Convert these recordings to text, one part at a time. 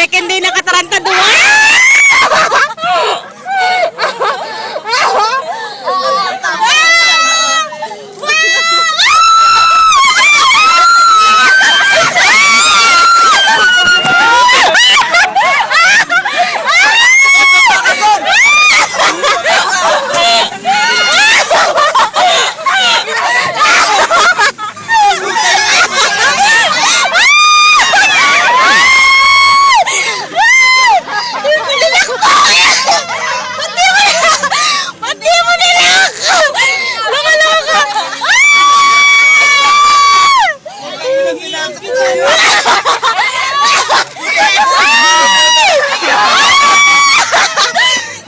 Second day nakatarantaduhan.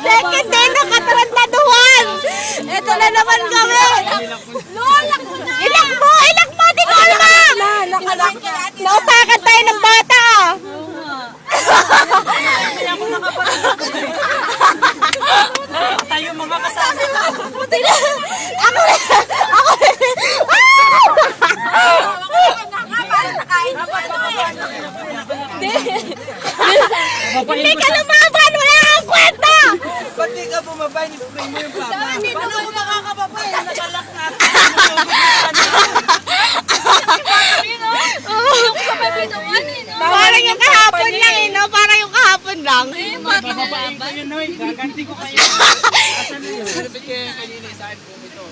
Second day nakatarantaduhan. Ito na naman kami. Ilak mo, di ko alam. Nautakan tayo ng bata. Tayo mga kasama. Hindi ka lumaban, wala kang kwenta. Ba't di ka bumabay? Ni-spray mo yung papa. Paano ko makakababay? Nakalak na. Parang yung kahapon lang eh, no? Parang yung kahapon lang. Bababain ko yun, Noy. Gaganti ko kayo. Asan na yun? Sabi kayo kanina, saan po ito?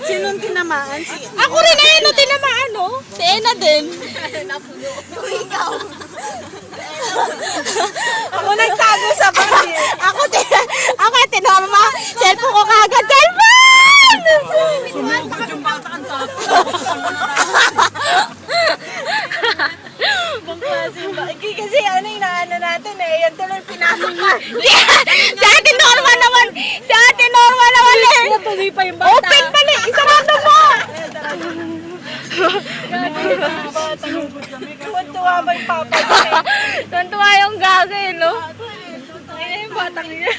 Sinong tinamaan? Ako rin eh, no? Tinamaan, no? Si Ena din. Ako nagtago sa bahay. Ako, tinorma. Cellphone ko kagad. Cellphone! Sumugod yung bata ang tapo. Kasi ano yung naano natin eh. Yan tuloy pinasok ka. Sa atin Norma naman. Eh. Natuloy pa yung bata. Open pala. Isarado mo. Tuwa ba yung papa niya? Tuntua yung gago eh, no? Ay, yung batang niya.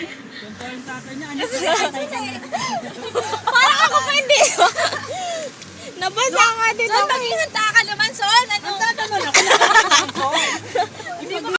Parang ako pa hindi. Nabasa nga din ako.